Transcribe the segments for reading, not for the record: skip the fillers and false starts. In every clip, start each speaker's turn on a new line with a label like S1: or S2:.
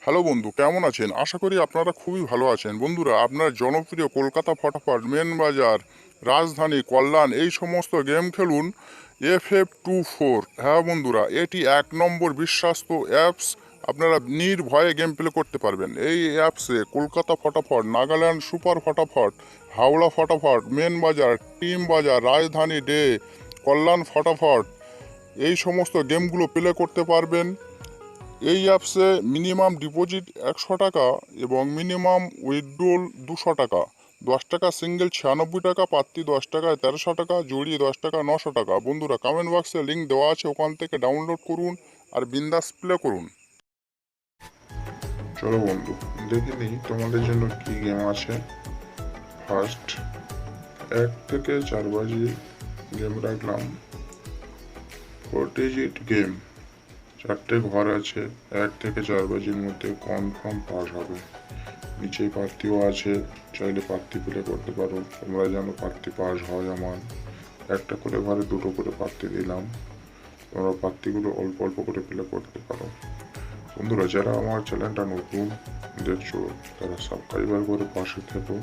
S1: Hello বন্ধু, কেমন আছেন? আশা করি আপনারা খুবই ভালো আছেন। বন্ধুরা, আপনার জনপ্রিয় কলকাতা ফটাফট, মেন বাজার, রাজধানী, কল্যাণ এই সমস্ত গেম খেলুন FF24। হ্যাঁ বন্ধুরা, এটি 1 নম্বর বিশ্বস্ত অ্যাপস। আপনারা নির্ভয়ে গেম প্লে করতে পারবেন। এই অ্যাপসে কলকাতা ফটাফট, নাগাল্যান্ড সুপার ফটাফট, হাওড়া ফটাফট, মেন বাজার, টিম বাজার, রাজধানী ডে, কল্যাণ ফটাফট এই সমস্ত গেমগুলো প্লে করতে পারবেন। এই অ্যাপসে মিনিমাম ডিপোজিট 100 টাকা এবং মিনিমাম উইথড্রল 200 টাকা। 10 টাকা সিঙ্গেল 96 টাকা, পাত্তি 10 টাকায় 1300 টাকা, জড়িয়ে 10 টাকা 900 টাকা। বন্ধুরা, কমেন্ট বক্সে লিঙ্ক দেওয়া আছে, ওখান থেকে ডাউনলোড করুন আর বিন্দাস প্লে করুন।
S2: চলো বন্ধু, দেখে নিই তোমাদের জন্য কি গেম আছে। ফার্স্ট 1 থেকে 4 বাজি গেম রাখলাম। 40 গেম, 4টে ঘর আছে। 1 থেকে 4 বাজির মধ্যে কনফার্ম পাস হবে। নিচে প্রার্থীও আছে, চাইলে প্রার্থী প্লে করতে পারো। তোমরা জানো প্রার্থী পাস হয় আমার। একটা করে ঘরে 2টো করে প্রার্থী দিলাম। তোমরা প্রার্থীগুলো অল্প অল্প করে প্লে করতে পারো। বন্ধুরা, যারা আমার চ্যানেলটা নতুন দেখছো তারা সাবস্ক্রাইবার করে পাশে থেকো।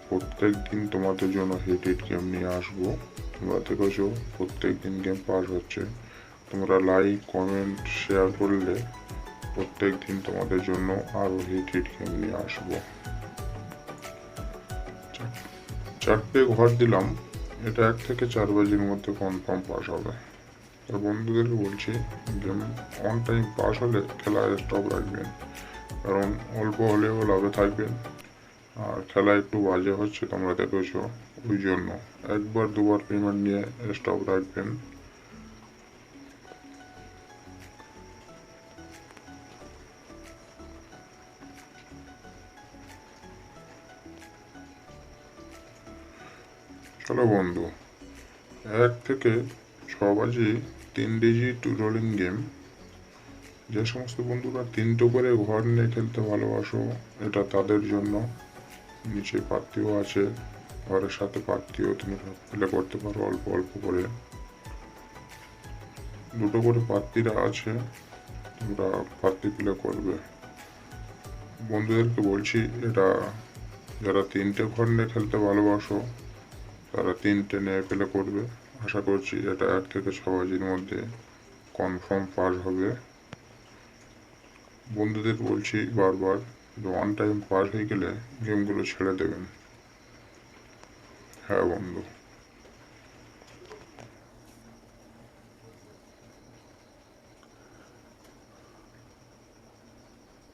S2: প্রত্যেক দিন তোমাদের জন্য হিট গেম নিয়ে আসবো। তোমরা দেখেছো প্রত্যেক দিন গেম পাস হচ্ছে। তোমরা লাইক কমেন্ট শেয়ার করলে প্রত্যেক দিন তোমাদের জন্য আরও হিট গেম নিয়ে আসবো। 4টে ঘর দিলাম। এটা 1 থেকে 4 বাজির মধ্যে কনফার্ম পাস হবে। তো বন্ধুদেরকে বলছি, গেম অন টাইম পাস হলে খেলা স্টপ রাখবেন, কারণ অল্প হলেও লাভে থাকবেন। আর খেলা একটু বাজে হচ্ছে তোমরা দেখেছো, ওই জন্য 1-2বার পেমেন্ট নিয়ে স্টপ রাখবেন। চলো বন্ধু, 1 থেকে 6 বাজি 3 ডিজিট রোলিং গেম। যে সমস্ত বন্ধুরা 3টে করে ঘর নিয়ে খেলতে ভালোবাসো, এটা তাদের জন্য। নিচে পাত্তিও আছে, ঘরের সাথে পাত্তিও তুমি প্লে করতে পারো অল্প অল্প করে। 2টো করে পাত্তিরা আছে, তোমরা পাত্তি প্লে করবে। বন্ধুদেরকে বলছি, এটা যারা 3টে ঘর নিয়ে খেলতে ভালোবাসো তারা 3টে নিয়ে প্লে করবে। আশা করছি এটা 1 থেকে 6 বাজির মধ্যে কনফার্ম পাস হবে। বন্ধুদের বলছি বারবার যে ওয়ান টাইম পাস হয়ে গেলে গেমগুলো ছেড়ে দেবেন। হ্যাঁ বন্ধু,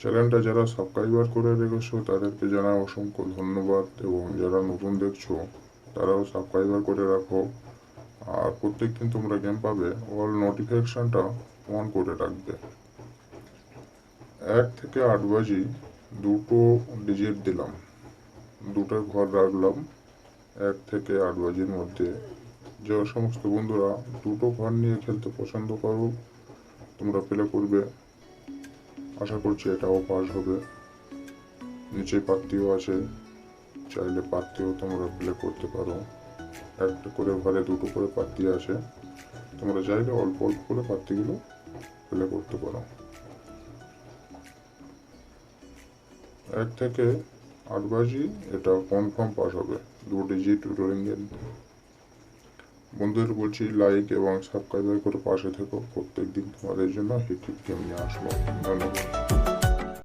S2: চ্যানেলটা যারা সাবস্ক্রাইবার করে রেখেছো তাদেরকে জানাই অসংখ্য ধন্যবাদ, এবং যারা নতুন দেখছো তারাও সাবস্ক্রাইবার করে রাখো। আর প্রত্যেকদিন তোমরা গেম পাবে, অল নোটিফিকেশনটা অন করে রাখবে। 1 থেকে 8 বাজি 2টো ডিজিট দিলাম, 2টো ঘর রাখলাম। 1 থেকে 8 বাজির মধ্যে যে সমস্ত বন্ধুরা 2টো ঘর নিয়ে খেলতে পছন্দ করো তোমরা প্লে করবে। আশা করছি এটাও পাস হবে। নিচে পাত্তিও আছে, চাইলে পাত্তিও তোমরা প্লে করতে পারো। 1টা করে ঘরে 2টো করে পাত্তি আছে, তোমরা চাইলে অল্প অল্প করে পাত্তিগুলো প্লে করতে পারো। 1 থেকে 8 বাজি এটা কনফার্ম পাস হবে, 2 ডিজিট রোলিং গেম। বন্ধুদের বলছি লাইক এবং সাবস্ক্রাইব করে পাশে থেকো। প্রত্যেক দিন তোমাদের জন্য হিট গেম নিয়ে আসবো। ধন্যবাদ।